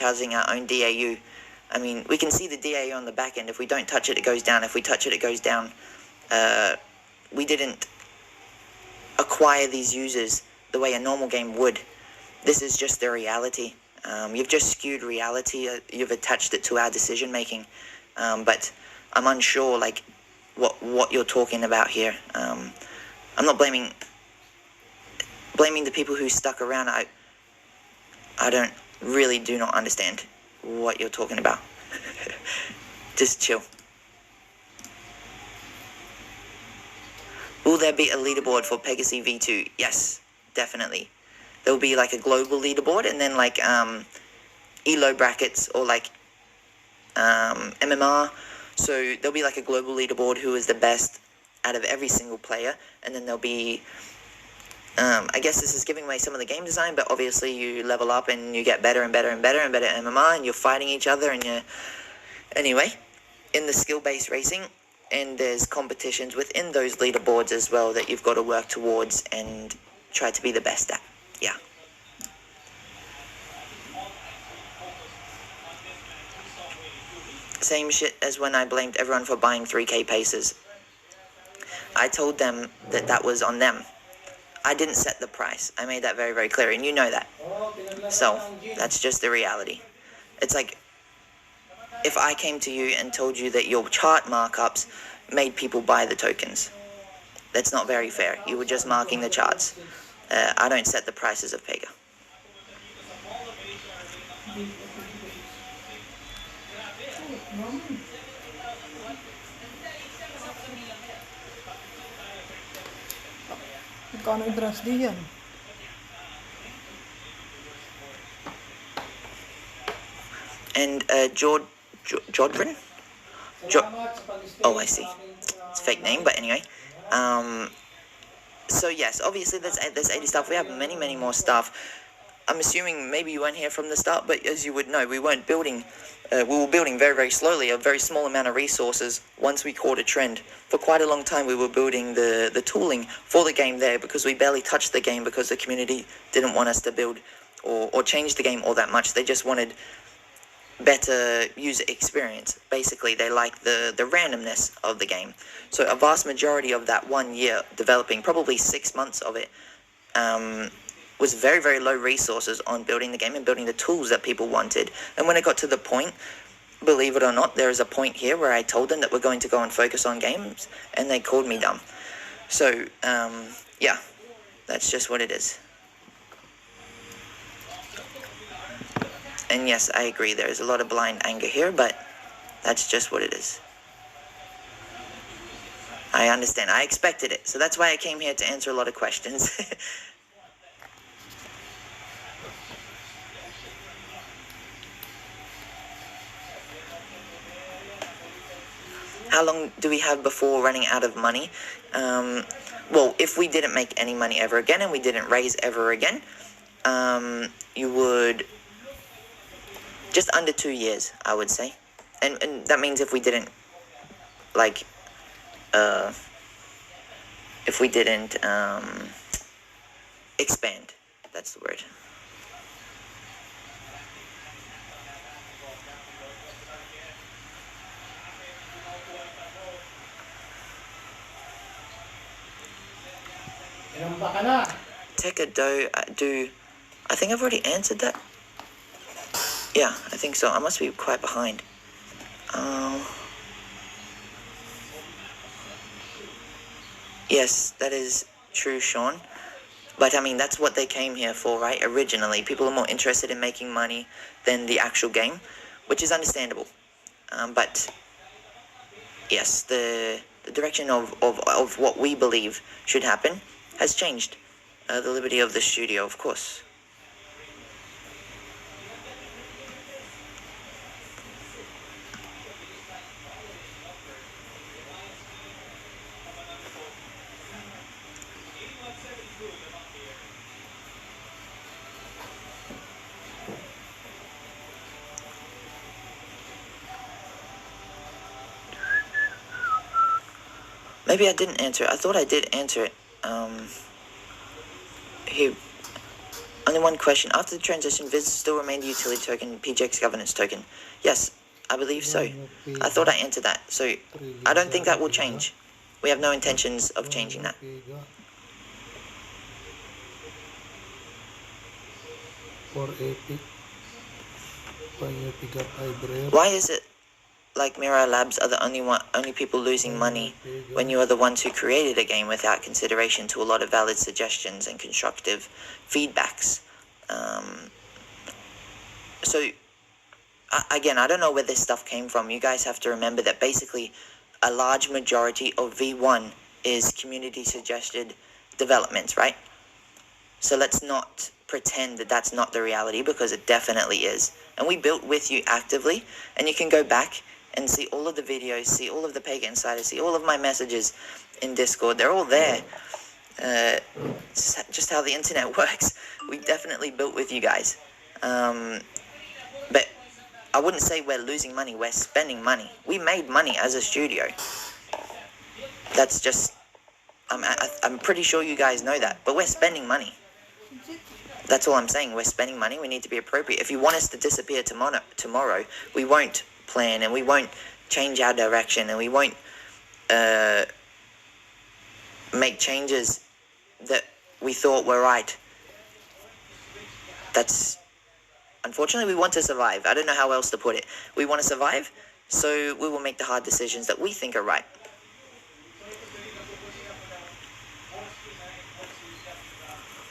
housing our own DAU. I mean, we can see the DAU on the back end. If we don't touch it, it goes down. If we touch it, it goes down. We didn't acquire these users the way a normal game would. This is just the reality. You've just skewed reality. You've attached it to our decision making. But I'm unsure, like, what you're talking about here. I'm not blaming the people who stuck around. I do not understand what you're talking about. Just chill. Will there be a leaderboard for Pegasus V2? Yes, definitely. There will be like a global leaderboard, and then like ELO brackets, or like MMR. So there'll be like a global leaderboard, who is the best out of every single player, and then there'll be I guess this is giving away some of the game design, but obviously you level up and you get better and better and better and better at MMR, and you're fighting each other, and anyway, in the skill-based racing, and there's competitions within those leaderboards as well that you've got to work towards and try to be the best at. Yeah. Same shit as when I blamed everyone for buying 3K paces. I told them that that was on them. I didn't set the price. I made that very, very clear, and you know that. So, that's just the reality. It's like, if I came to you and told you that your chart markups made people buy the tokens. That's not very fair. You were just marking the charts. I don't set the prices of Pega. Kan idras diyan. And Jodrin? Oh, I see. It's a fake name, but anyway. So yes, obviously there's 80 stuff. We have many, many more stuff. I'm assuming maybe you weren't here from the start, but as you would know, we weren't building. We were building very, very slowly, a very small amount of resources. Once we caught a trend, for quite a long time we were building the tooling for the game there, because we barely touched the game, because the community didn't want us to build or change the game all that much. They just wanted better user experience. Basically, they like the randomness of the game. So a vast majority of that 1 year developing, probably 6 months of it, was very, very low resources on building the game and building the tools that people wanted. And when it got to the point, believe it or not, there is a point here where I told them that we're going to go and focus on games, and they called me dumb. So, yeah, that's just what it is. And yes, I agree, there is a lot of blind anger here, but that's just what it is. I understand. I expected it. So that's why I came here to answer a lot of questions. How long do we have before running out of money? Well, if we didn't make any money ever again and we didn't raise ever again, you would... just under 2 years, I would say. And that means if we didn't, like, if we didn't expand, that's the word. Take a do, I think I've already answered that. Yeah, I think so. I must be quite behind. Yes, that is true, Sean. But, I mean, that's what they came here for, right? Originally, people are more interested in making money than the actual game, which is understandable. But, yes, the direction of what we believe should happen has changed. The liberty of the studio, of course. Maybe I didn't answer it. I thought I did answer it. Only one question. After the transition, Viz still remained the utility token, PGX governance token. Yes, I believe so. I thought I entered that. So I don't think that will change. We have no intentions of changing that. For Epic. Why is it like Mirror Labs are the only people losing money when you are the ones who created a game without consideration to a lot of valid suggestions and constructive feedbacks? Again, I don't know where this stuff came from. You guys have to remember that basically a large majority of V1 is community suggested developments, right? So let's not pretend that that's not the reality, because it definitely is. And we built with you actively, and you can go back and see all of the videos, see all of the Pega Insiders, see all of my messages in Discord. They're all there. Just how the internet works. We definitely built with you guys. But I wouldn't say we're losing money, we're spending money. We made money as a studio. That's just, I'm pretty sure you guys know that, but we're spending money. That's all I'm saying, we're spending money, we need to be appropriate. If you want us to disappear tomorrow, we won't plan, and we won't change our direction, and we won't make changes that we thought were right. That's, unfortunately, we want to survive. I don't know how else to put it. We want to survive, so we will make the hard decisions that we think are right.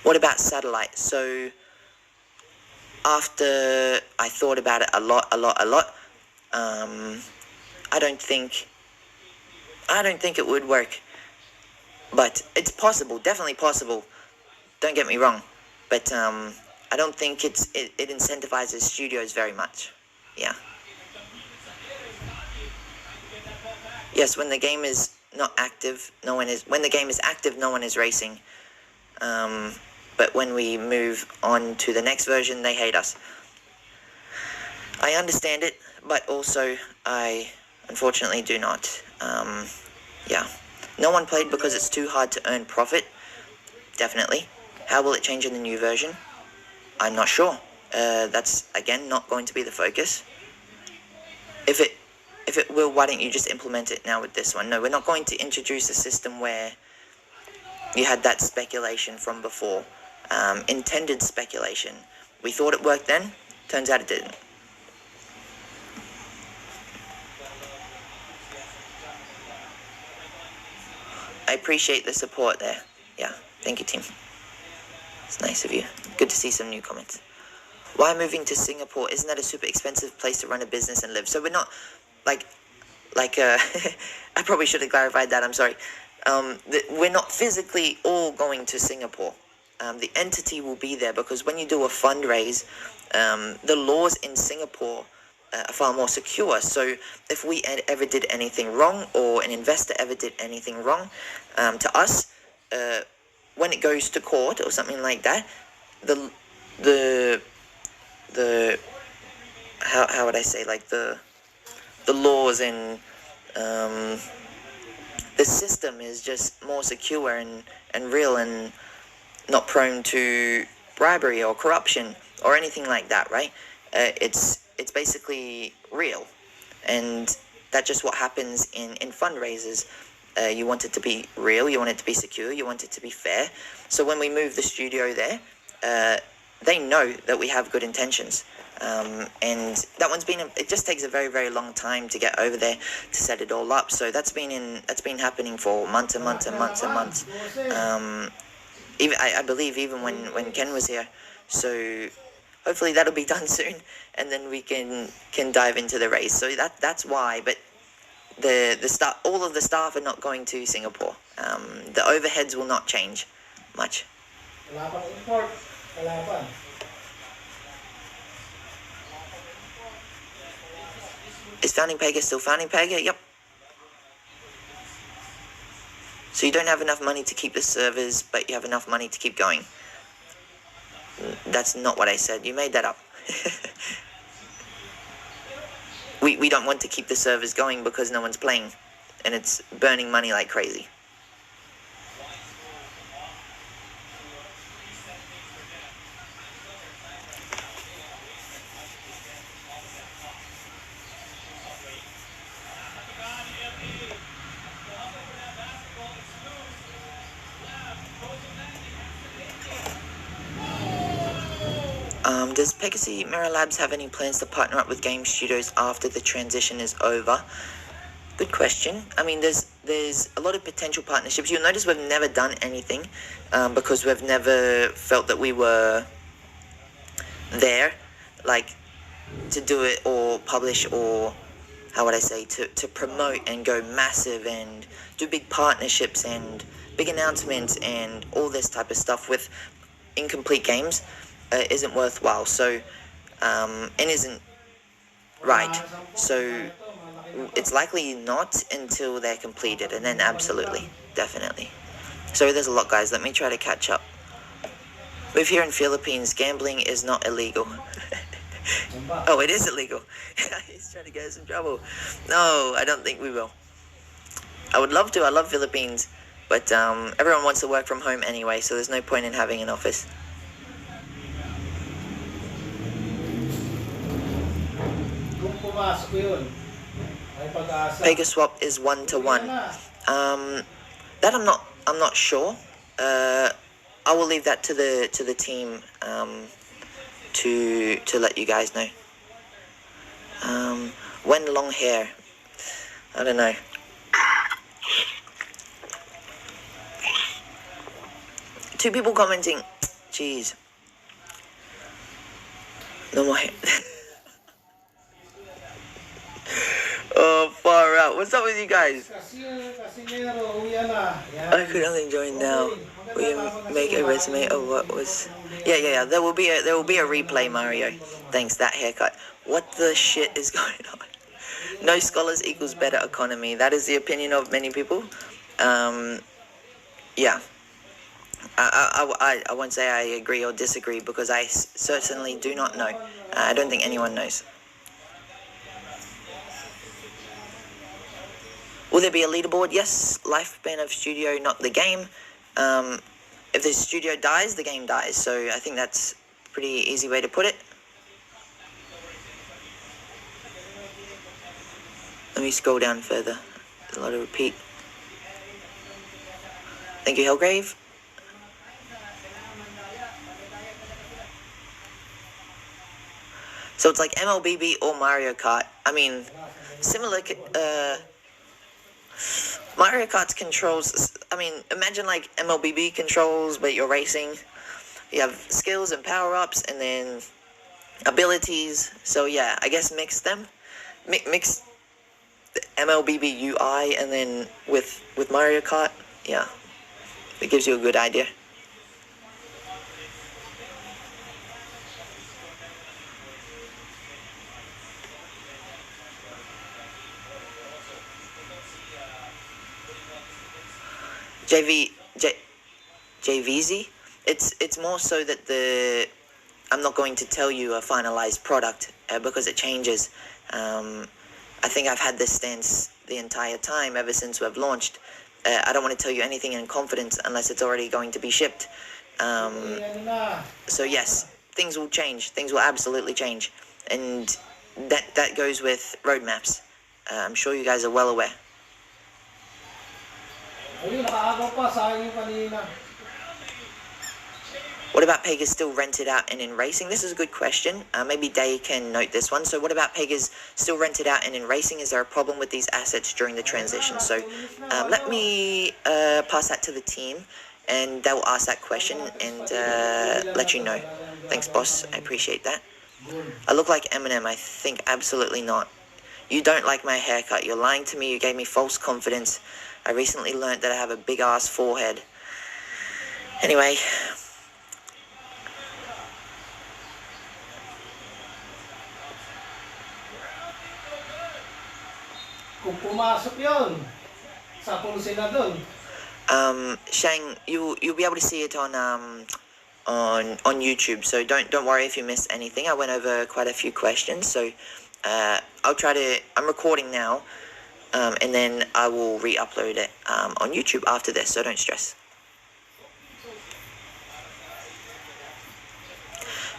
What about satellite? So after I thought about it a lot, I don't think it would work, but it's possible, definitely possible. Don't get me wrong, but I don't think it incentivizes studios very much. Yeah. Yes, when the game is not active, no one is. When the game is active, no one is racing. But when we move on to the next version, they hate us. I understand it, but also I unfortunately do not. Yeah. No one played because it's too hard to earn profit. Definitely. How will it change in the new version? I'm not sure. That's, again, not going to be the focus. If it will, why don't you just implement it now with this one? No, we're not going to introduce a system where you had that speculation from before. Intended speculation. We thought it worked then, turns out it didn't. I appreciate the support there. Yeah, thank you, team. It's nice of you. Good to see some new comments. Why moving to Singapore? Isn't that a super expensive place to run a business and live? So we're not, I probably should have clarified that, I'm sorry. We're not physically all going to Singapore. The entity will be there, because when you do a fundraise, the laws in Singapore are far more secure. So if we ever did anything wrong, or an investor ever did anything wrong to us, when it goes to court or something like that, the how would I say, like the laws and the system is just more secure and real, and not prone to bribery or corruption or anything like that, right? It's basically real, and that's just what happens in fundraisers. You want it to be real, you want it to be secure, you want it to be fair. So when we move the studio there, they know that we have good intentions. And that one's been, it just takes a very, very long time to get over there to set it all up. So that's been happening for months and months and months and months. Even I believe even when Ken was here. So hopefully that'll be done soon, and then we can dive into the race. So that's why. But all of the staff are not going to Singapore. The overheads will not change much. Is Founding Pega still Founding Pega? Yep. So you don't have enough money to keep the servers, but you have enough money to keep going. That's not what I said. You made that up. We don't want to keep the servers going because no one's playing, and it's burning money like crazy. Does Pegasus Mirror Labs have any plans to partner up with game studios after the transition is over? Good question. I mean, there's a lot of potential partnerships. You'll notice we've never done anything because we've never felt that we were there, like, to do it or publish or, how would I say, to promote and go massive and do big partnerships and big announcements and all this type of stuff with incomplete games isn't worthwhile. So, and isn't right. So it's likely not until they're completed, and then absolutely, definitely. So there's a lot, guys. Let me try to catch up. Live here in Philippines, gambling is not illegal. Oh, it is illegal. He's trying to get us in trouble. No, I don't think we will. I would love to. I love Philippines. But everyone wants to work from home anyway, so there's no point in having an office. Pega swap is 1-to-1. That I'm not sure. I will leave that to the team to let you guys know. When long hair? I don't know. Two people commenting. Jeez. No more hair. Oh, far out. What's up with you guys? I could only join now. Will you make a resume of what was... Yeah. There will be a replay, Mario. Thanks, that haircut. What the shit is going on? No scholars equals better economy. That is the opinion of many people. Yeah. I won't say I agree or disagree because I certainly do not know. I don't think anyone knows. Will there be a leaderboard? Yes. Lifespan of studio, not the game. If the studio dies, the game dies. So I think that's a pretty easy way to put it. Let me scroll down further. There's a lot of repeat. Thank you, Hellgrave. So it's like MLBB or Mario Kart. I mean, similar... Mario Kart's controls, I mean, imagine like MLBB controls, but you're racing. You have skills and power-ups, and then abilities. So yeah, I guess mix them. Mix the MLBB UI, and then with Mario Kart, yeah. It gives you a good idea. JVZ, it's more so that I'm not going to tell you a finalized product because it changes. I think I've had this stance the entire time ever since we've launched. I don't want to tell you anything in confidence unless it's already going to be shipped. So yes, things will change. Things will absolutely change, and that goes with roadmaps. I'm sure you guys are well aware. What about Pega's still rented out and in racing? This is a good question. Maybe Day can note this one. So what about Pega's still rented out and in racing? Is there a problem with these assets during the transition? So let me pass that to the team, and they will ask that question and let you know. Thanks, boss. I appreciate that. I look like Eminem. I think absolutely not. You don't like my haircut. You're lying to me. You gave me false confidence. I recently learned that I have a big-ass forehead. Anyway. Shang, you'll be able to see it on YouTube, so don't worry if you miss anything. I went over quite a few questions, so I'm recording now, and then I will re-upload it on YouTube after this, so don't stress.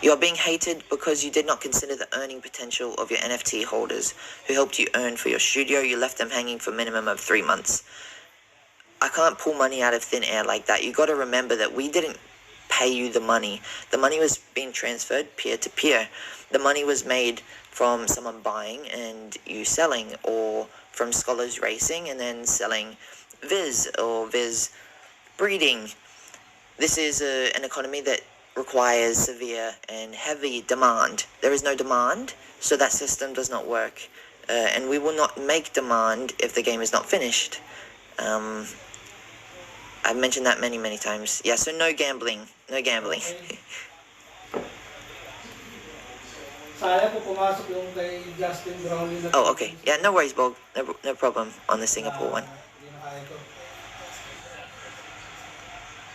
You are being hated because you did not consider the earning potential of your NFT holders who helped you earn for your studio. You left them hanging for a minimum of 3 months. I can't pull money out of thin air like that. You got to remember that we didn't pay you the money. The money was being transferred peer-to-peer. The money was made from someone buying and you selling, or from scholars racing and then selling Viz or Viz breeding. This is an economy that requires severe and heavy demand. There is no demand, so that system does not work. And we will not make demand if the game is not finished. I've mentioned that many, many times. Yeah, so no gambling. No gambling. Oh, okay. Yeah, no worries, Bog. No problem on the Singapore one.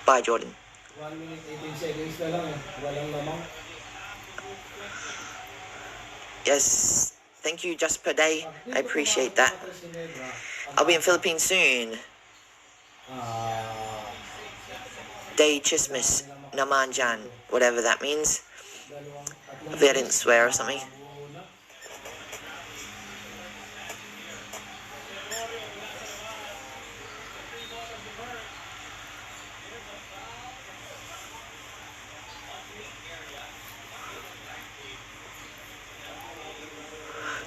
Bye, Jordan. 1 minute 18 seconds na lang eh. Walang lamang. Yes, thank you just per day. I appreciate that. I'll be in Philippines soon. Day Chismis Namanjan, whatever that means. Hopefully I didn't swear or something.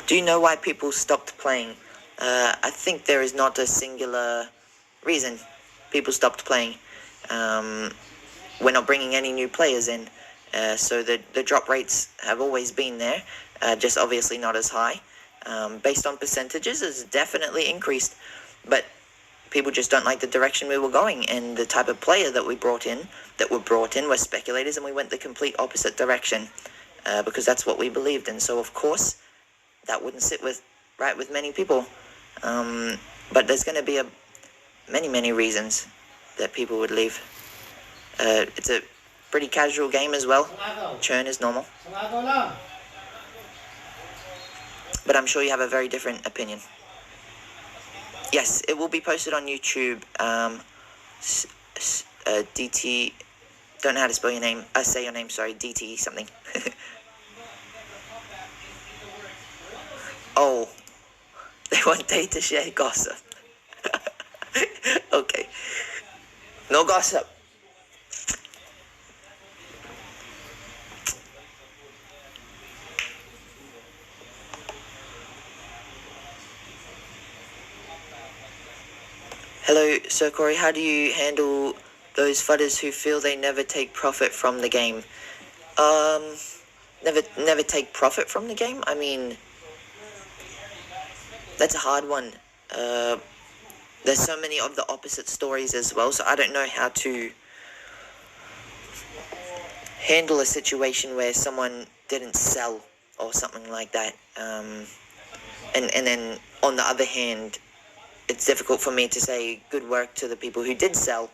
Do you know why people stopped playing? I think there is not a singular reason people stopped playing. We're not bringing any new players in, so the drop rates have always been there, just obviously not as high. Based on percentages, it's definitely increased, but people just don't like the direction we were going, and the type of player that were brought in were speculators, and we went the complete opposite direction, because that's what we believed in. So of course that wouldn't sit right with many people, but there's going to be many reasons that people would leave. It's a pretty casual game as well. Churn is normal, but I'm sure you have a very different opinion. Yes, it will be posted on YouTube. DT, don't know how to spell your name. Say your name, sorry, DT something. Oh, they want Day to share gossip. Okay, no gossip. Hello, Sir Cory, how do you handle those fudders who feel they never take profit from the game? Never take profit from the game? I mean, that's a hard one. There's so many of the opposite stories as well, so I don't know how to handle a situation where someone didn't sell or something like that. And then on the other hand, it's difficult for me to say good work to the people who did sell,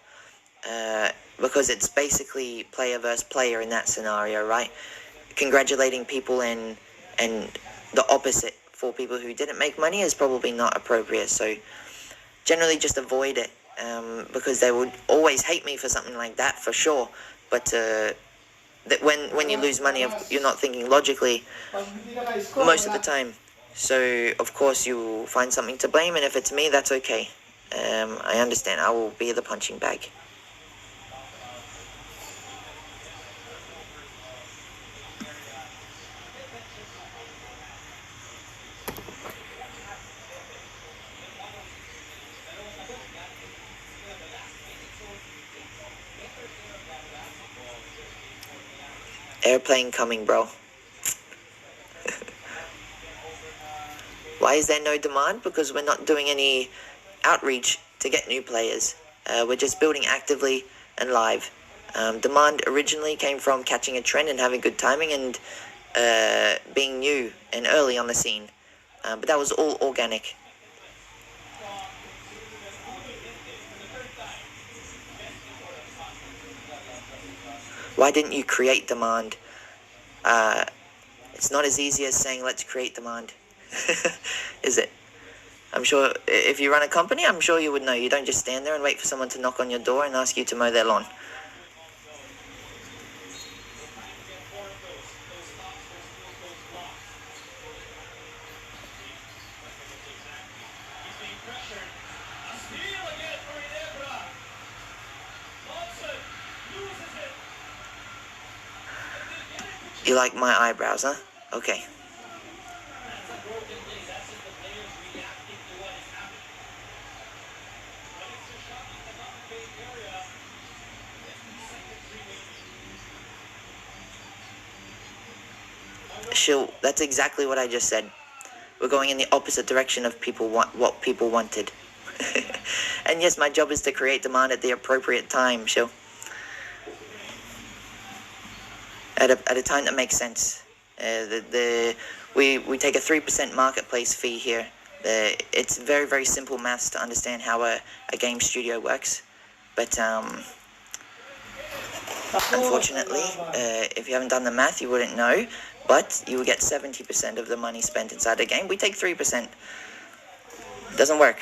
because it's basically player versus player in that scenario, right? Congratulating people and the opposite for people who didn't make money is probably not appropriate. So generally just avoid it, because they would always hate me for something like that, for sure. But that when you lose money, you're not thinking logically most of the time. So of course you will find something to blame, and if it's me, that's okay. I understand. I will be the punching bag. Airplane coming, bro. Why is there no demand? Because we're not doing any outreach to get new players. We're just building actively and live. Demand originally came from catching a trend and having good timing and being new and early on the scene. But that was all organic. Why didn't you create demand? It's not as easy as saying let's create demand. Is it? I'm sure if you run a company, I'm sure you would know. You don't just stand there and wait for someone to knock on your door and ask you to mow their lawn. You like my eyebrows, huh? Okay. That's exactly what I just said. We're going in the opposite direction of what people wanted. And yes, my job is to create demand at the appropriate time, at a time that makes sense. We take a 3% marketplace fee here. It's very, very simple maths to understand how a game studio works. But unfortunately, if you haven't done the math, you wouldn't know. But you will get 70% of the money spent inside the game. We take 3%. Doesn't work.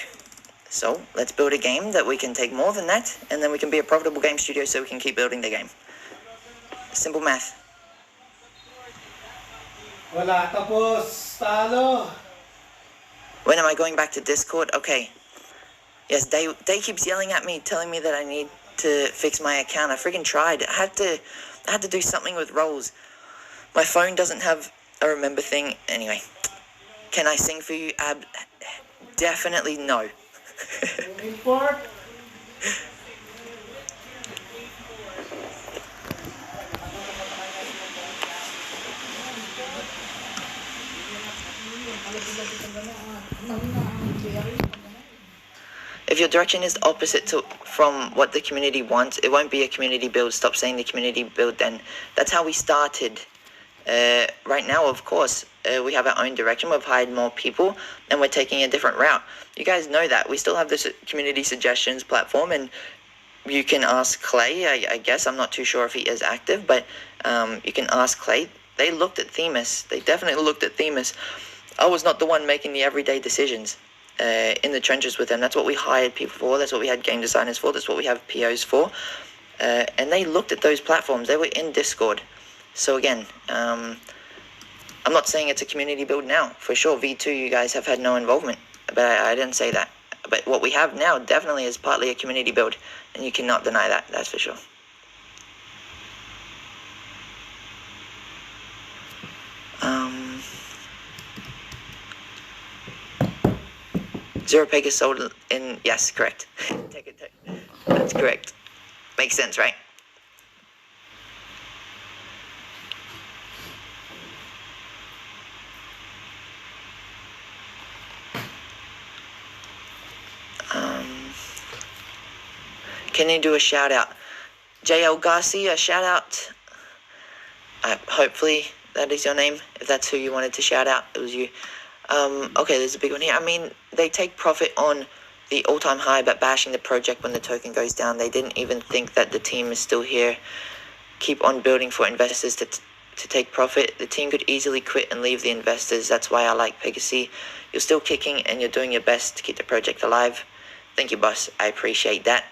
So let's build a game that we can take more than that, and then we can be a profitable game studio so we can keep building the game. Simple math. Wala, tapos, talo. When am I going back to Discord? Okay. Yes, Day keeps yelling at me, telling me that I need to fix my account. I freaking tried. I had to do something with roles. My phone doesn't have a remember thing. Anyway, can I sing for you, Ab? Definitely no. Import. If your direction is opposite from what the community wants, it won't be a community build. Stop saying the community build then. That's how we started. Right now, of course, we have our own direction. We've hired more people, and we're taking a different route. You guys know that. We still have this community suggestions platform, and you can ask Clay, I guess. I'm not too sure if he is active, but you can ask Clay. They looked at Themis. They definitely looked at Themis. I was not the one making the everyday decisions in the trenches with them. That's what we hired people for. That's what we had game designers for. That's what we have POs for. And they looked at those platforms. They were in Discord. So again, I'm not saying it's a community build now. For sure, V2, you guys have had no involvement. But I didn't say that. But what we have now definitely is partly a community build. And you cannot deny that. That's for sure. Zero Pega sold in... Yes, correct. Take it. That's correct. Makes sense, right? Can you do a shout out? JL Garcia, shout out. Hopefully that is your name. If that's who you wanted to shout out, it was you. Okay, there's a big one here. I mean, they take profit on the all-time high, but bashing the project when the token goes down. They didn't even think that the team is still here. Keep on building for investors to take profit. The team could easily quit and leave the investors. That's why I like Pega. You're still kicking and you're doing your best to keep the project alive. Thank you, boss. I appreciate that.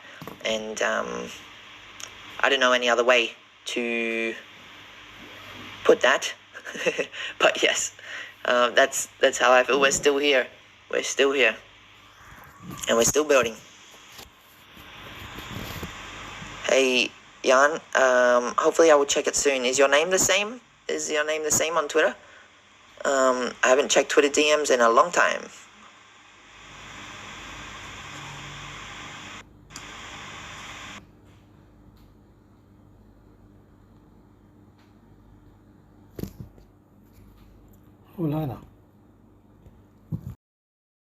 And I don't know any other way to put that. But yes, that's how I feel. We're still here. We're still here. And we're still building. Hey, Jan, hopefully I will check it soon. Is your name the same? Is your name the same on Twitter? I haven't checked Twitter DMs in a long time. Wala na.